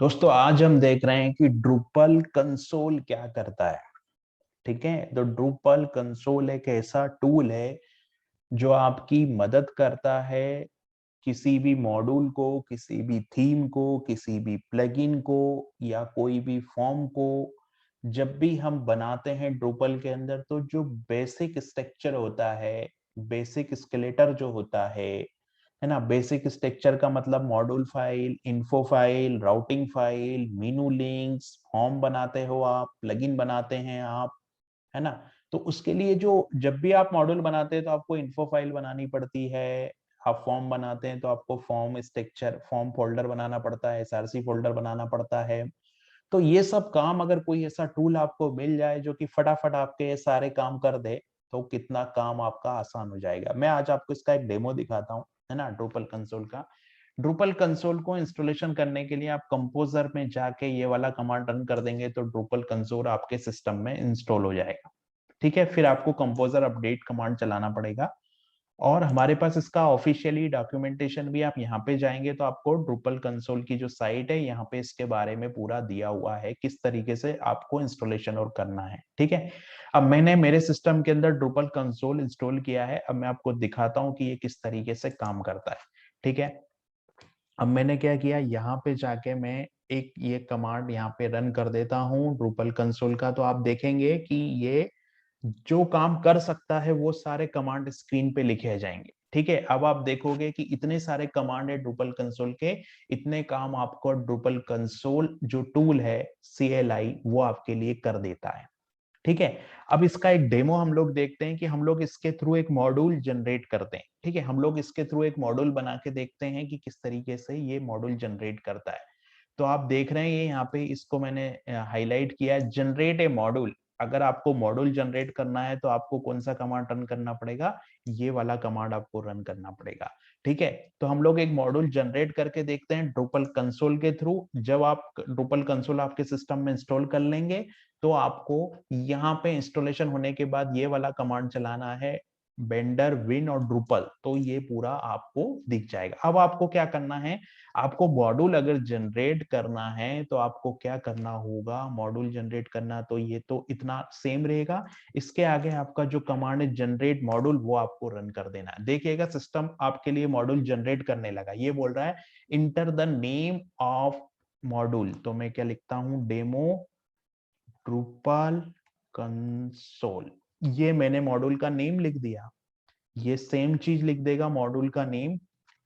दोस्तों आज हम देख रहे हैं कि ड्रूपल कंसोल क्या करता है। ठीक है, तो ड्रूपल कंसोल एक ऐसा टूल है जो आपकी मदद करता है किसी भी मॉड्यूल को, किसी भी थीम को, किसी भी प्लगइन को या कोई भी फॉर्म को जब भी हम बनाते हैं ड्रूपल के अंदर, तो जो बेसिक स्ट्रक्चर होता है, बेसिक स्केलेटर जो होता है ना। बेसिक स्ट्रक्चर का मतलब module file, info file, routing file, मेनू लिंक्स, फॉर्म बनाते हो आप, प्लगइन बनाते हैं आप, है ना। तो उसके लिए जो जब भी आप मॉड्यूल बनाते हैं तो आपको इन्फो फाइल बनानी पड़ती है। आप फॉर्म बनाते हैं तो आपको फॉर्म स्ट्रक्चर, फॉर्म फोल्डर बनाना पड़ता है, एसआरसी फोल्डर बनाना पड़ता है। तो ये सब काम अगर कोई ऐसा टूल आपको मिल जाए जो कि फटाफट आपके ये सारे काम कर दे, तो कितना काम आपका आसान हो जाएगा। मैं आज आपको इसका एक डेमो दिखाता हूँ, है ना, ड्रूपल कंसोल का। ड्रूपल कंसोल को इंस्टॉलेशन करने के लिए आप कंपोजर में जाके ये वाला कमांड रन कर देंगे तो ड्रूपल कंसोल आपके सिस्टम में इंस्टॉल हो जाएगा। ठीक है, फिर आपको कंपोजर अपडेट कमांड चलाना पड़ेगा। और हमारे पास इसका ऑफिशियली डॉक्यूमेंटेशन भी, आप यहाँ पे जाएंगे तो आपको ड्रूपल कंसोल की जो साइट है यहाँ पे इसके बारे में पूरा दिया हुआ है, किस तरीके से आपको इंस्टॉलेशन और करना है। ठीक है, अब मैंने मेरे सिस्टम के अंदर ड्रूपल कंसोल इंस्टॉल किया है। अब मैं आपको दिखाता हूँ कि ये किस तरीके से काम करता है। ठीक है, अब मैंने क्या किया, यहाँ पे जाके मैं एक ये कमांड यहाँ पे रन कर देता हूँ ड्रूपल कंसोल का। तो आप देखेंगे कि ये जो काम कर सकता है वो सारे कमांड स्क्रीन पे लिखे जाएंगे। ठीक है, अब आप देखोगे कि इतने सारे कमांड है ड्रूपल कंसोल के, इतने काम आपको ड्रूपल कंसोल जो टूल है CLI वो आपके लिए कर देता है। ठीक है, अब इसका एक डेमो हम लोग देखते हैं कि हम लोग इसके थ्रू एक मॉड्यूल जनरेट करते हैं। ठीक है, हम लोग इसके थ्रू एक मॉड्यूल बना के देखते हैं कि किस तरीके से ये मॉड्यूल जनरेट करता है। तो आप देख रहे हैं ये यहाँ पे इसको मैंने हाईलाइट किया है, जनरेट ए मॉड्यूल। अगर आपको मॉड्यूल जनरेट करना है तो आपको कौन सा कमांड रन करना पड़ेगा, ये वाला कमांड आपको रन करना पड़ेगा। ठीक है, तो हम लोग एक मॉड्यूल जनरेट करके देखते हैं ड्रूपल कंसोल के थ्रू। जब आप ड्रूपल कंसोल आपके सिस्टम में इंस्टॉल कर लेंगे तो आपको यहाँ पे इंस्टॉलेशन होने के बाद ये वाला कमांड चलाना है, बेंडर विन और ड्रूपल, तो ये पूरा आपको दिख जाएगा। अब आपको क्या करना है, आपको मॉड्यूल अगर जनरेट करना है तो आपको क्या करना होगा, मॉड्यूल जनरेट करना तो ये तो इतना सेम रहेगा। इसके आगे आपका जो कमांड है जनरेट मॉड्यूल, वो आपको रन कर देना है। देखिएगा सिस्टम आपके लिए मॉड्यूल जनरेट करने लगा। ये बोल रहा है enter the name of module, तो मैं क्या लिखता हूं, डेमो ड्रूपल कंसोल। ये मैंने मॉड्यूल का नेम लिख दिया, ये सेम चीज लिख देगा मॉड्यूल का नेम।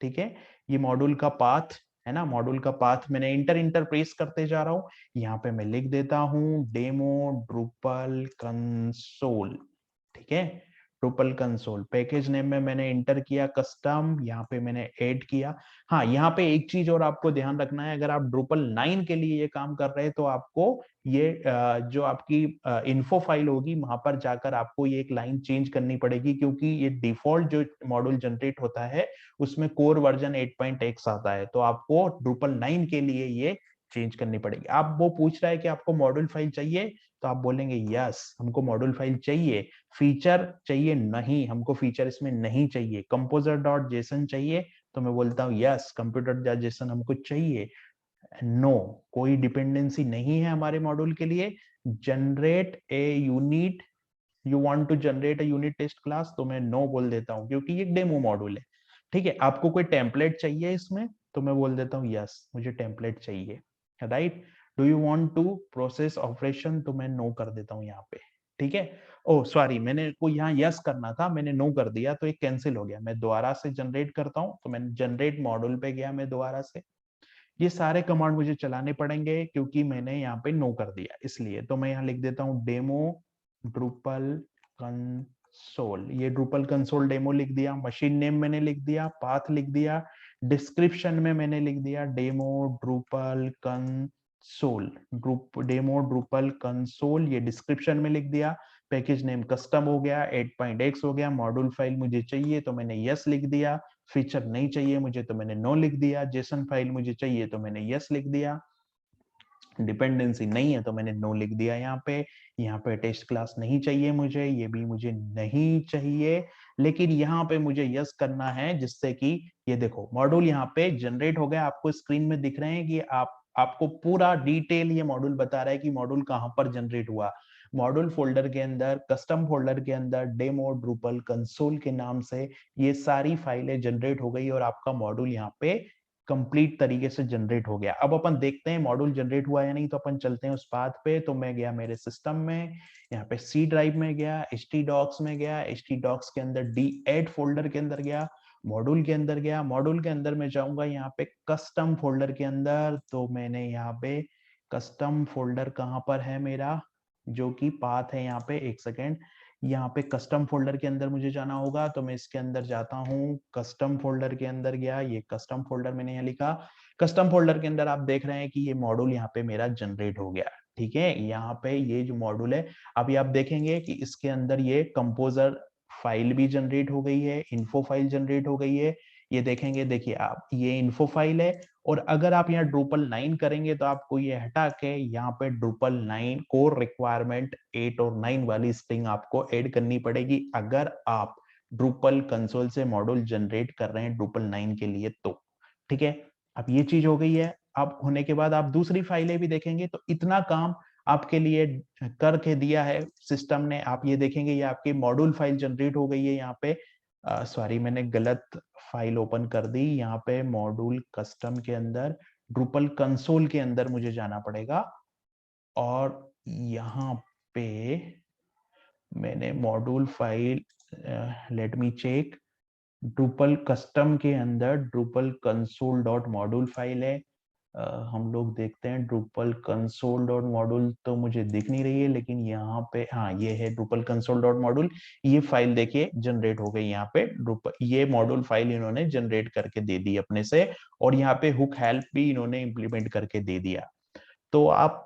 ठीक है, ये मॉड्यूल का पाथ है ना, मॉड्यूल का पाथ मैंने इंटर इंटर प्रेस करते जा रहा हूं। यहाँ पे मैं लिख देता हूं डेमो ड्रूपल कंसोल। ठीक है, ड्रूपल कंसोल पैकेज नेम में मैंने इंटर किया कस्टम, यहाँ पे मैंने ऐड किया। हाँ, यहाँ पे एक चीज और आपको ध्यान रखना है, अगर आप ड्रूपल 9 के लिए ये काम कर रहे हैं तो आपको ये जो आपकी इन्फो फाइल होगी वहां पर जाकर आपको ये एक लाइन चेंज करनी पड़ेगी, क्योंकि ये डिफॉल्ट जो मॉड्यूल जनरेट होता है उसमें कोर वर्जन 8.x आता है, तो आपको ड्रूपल 9 के लिए ये चेंज करनी पड़ेगी। आप वो पूछ रहा है कि आपको मॉड्यूल फाइल चाहिए, तो आप बोलेंगे यस हमको मॉड्यूल फाइल चाहिए। फीचर चाहिए, नहीं हमको फीचर इसमें नहीं चाहिए। कंपोजर डॉट जेसन चाहिए, तो मैं बोलता हूँ यस कंप्यूटर डॉट जेसन हमको चाहिए। नो, कोई डिपेंडेंसी नहीं है हमारे मॉड्यूल के लिए। Generate a unit, you want to generate a unit test class, तो मैं नो बोल देता हूँ क्योंकि ये डेमो मॉड्यूल है। ठीक है, आपको कोई टेम्पलेट चाहिए इसमें, तो मैं बोल देता हूँ यस मुझे टेम्पलेट चाहिए। Right, do you want to process operation, तो मैं नो कर देता हूँ यहाँ पे। ठीक है, ओ सॉरी, मैंने को यहाँ यस करना था, मैंने नो कर दिया तो ये कैंसिल हो गया। मैं दोबारा से जनरेट करता हूँ, तो मैंने जनरेट मॉड्यूल पे गया मैं दोबारा से। ये सारे कमांड मुझे चलाने पड़ेंगे क्योंकि मैंने यहाँ पे नो कर दिया, इसलिए तो मैं यहाँ लिख देता हूँ डेमो ड्रूपल कंसोल। ये ड्रूपल कंसोल डेमो लिख दिया, मशीन नेम मैंने लिख दिया, पाथ लिख दिया, डिस्क्रिप्शन में मैंने लिख दिया demo Drupal console, demo Drupal console, ये डिस्क्रिप्शन में लिख दिया। पैकेज नेम कस्टम हो गया, 8.x हो गया। मॉड्यूल फाइल मुझे चाहिए तो मैंने यस लिख दिया। फीचर नहीं चाहिए मुझे तो मैंने नो लिख दिया। जेसन फाइल मुझे चाहिए तो मैंने यस लिख दिया। डिपेंडेंसी नहीं है तो मैंने नो लिख दिया यहाँ पे। यहाँ पे टेस्ट क्लास नहीं चाहिए मुझे, ये भी मुझे नहीं चाहिए, लेकिन यहाँ पे मुझे यस करना है जिससे कि ये देखो मॉड्यूल यहाँ पे जनरेट हो गया। आपको स्क्रीन में दिख रहे हैं कि आप आपको पूरा डिटेल ये मॉड्यूल बता रहा है कि मॉड्यूल कहां पर जनरेट हुआ। मॉड्यूल फोल्डर के अंदर, कस्टम फोल्डर के अंदर डेमो ड्रूपल कंसोल के नाम से ये सारी फाइलें जनरेट हो गई और आपका मॉड्यूल यहाँ पे कंप्लीट तरीके से जनरेट हो गया। अब अपन देखते हैं मॉड्यूल जनरेट हुआ या नहीं, तो अपन चलते हैं उस पाथ पे। तो मैं गया मेरे सिस्टम में, यहाँ पे सी ड्राइव में गया, htdocs में गया, htdocs के अंदर d8 फोल्डर के अंदर गया, मॉड्यूल के अंदर गया, मॉड्यूल के अंदर मैं जाऊंगा यहाँ पे कस्टम फोल्डर के अंदर। तो मैंने यहाँ पे कस्टम फोल्डर कहाँ पर है मेरा, जो कि पाथ है यहाँ पे, एक सेकेंड, यहाँ पे कस्टम फोल्डर के अंदर मुझे जाना होगा। तो मैं इसके अंदर जाता हूँ, कस्टम फोल्डर के अंदर गया, ये कस्टम फोल्डर मैंने यहाँ लिखा। कस्टम फोल्डर के अंदर आप देख रहे हैं कि ये मॉड्यूल यहाँ पे मेरा जनरेट हो गया। ठीक है, यहाँ पे ये जो मॉड्यूल है, अभी आप देखेंगे कि इसके अंदर ये कंपोजर फाइल भी जनरेट हो गई है, इन्फो फाइल जनरेट हो गई है। ये देखेंगे, देखिए आप, ये इन्फो फाइल है। और अगर आप यहाँ Drupal 9 करेंगे तो आपको ये हटा के यहाँ पे Drupal 9 कोर रिक्वायरमेंट 8 और 9 वाली स्ट्रिंग आपको ऐड करनी पड़ेगी, अगर आप Drupal कंसोल से मॉड्यूल जनरेट कर रहे हैं Drupal 9 के लिए तो। ठीक है, अब ये चीज हो गई है। अब होने के बाद आप दूसरी फाइलें भी देखेंगे तो इतना काम आपके लिए करके दिया है सिस्टम ने। आप ये देखेंगे, ये आपकी मॉड्यूल फाइल जनरेट हो गई है यहाँ पे। सॉरी, मैंने गलत फाइल ओपन कर दी। यहाँ पे मॉड्यूल कस्टम के अंदर Drupal कंसोल के अंदर मुझे जाना पड़ेगा, और यहाँ पे मैंने module file, let me check, Drupal custom के अंदर Drupal console dot module file है। हम लोग देखते हैं Drupal कंसोल डॉट मॉड्यूल, तो मुझे दिख नहीं रही है, लेकिन यहाँ पे हाँ ये है Drupal कंसोल डॉट मॉड्यूल। ये फाइल देखिए जनरेट हो गई यहाँ पे Drupal, ये मॉड्यूल फाइल इन्होंने जनरेट करके दे दी अपने से, और यहाँ पे हुक हेल्प भी इन्होंने इंप्लीमेंट करके दे दिया। तो आप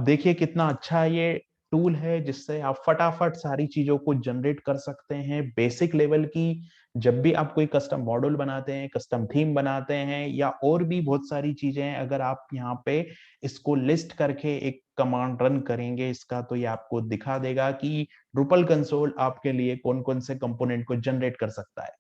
देखिए कितना अच्छा ये टूल है, जिससे आप फटाफट सारी चीजों को जनरेट कर सकते हैं बेसिक लेवल की। जब भी आप कोई कस्टम मॉड्यूल बनाते हैं, कस्टम थीम बनाते हैं, या और भी बहुत सारी चीजें हैं, अगर आप यहाँ पे इसको लिस्ट करके एक कमांड रन करेंगे इसका, तो ये आपको दिखा देगा कि Drupal कंसोल आपके लिए कौन कौन से कंपोनेंट को जनरेट कर सकता है।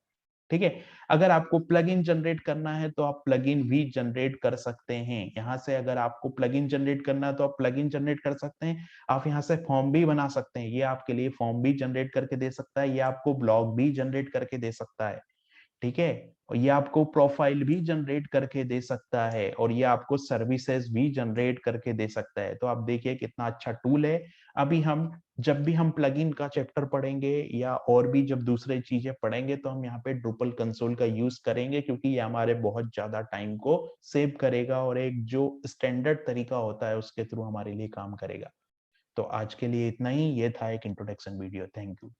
ठीक है, अगर आपको प्लगइन जनरेट करना है तो आप प्लगइन भी जनरेट कर सकते हैं यहाँ से। अगर आपको प्लगइन जनरेट करना है तो आप प्लगइन जनरेट कर सकते हैं। आप यहाँ से फॉर्म भी बना सकते हैं, ये आपके लिए फॉर्म भी जनरेट करके दे सकता है, ये आपको ब्लॉग भी जनरेट करके दे सकता है। ठीक है, और ये आपको प्रोफाइल भी जनरेट करके दे सकता है, और ये आपको सर्विसेज भी जनरेट करके दे सकता है। तो आप देखिए कितना अच्छा टूल है। अभी हम जब भी हम प्लगइन का चैप्टर पढ़ेंगे या और भी जब दूसरे चीजें पढ़ेंगे, तो हम यहाँ पे Drupal कंसोल का यूज करेंगे, क्योंकि ये हमारे बहुत ज्यादा टाइम को सेव करेगा और एक जो स्टैंडर्ड तरीका होता है उसके थ्रू हमारे लिए काम करेगा। तो आज के लिए इतना ही, ये था एक इंट्रोडक्शन वीडियो। Thank you.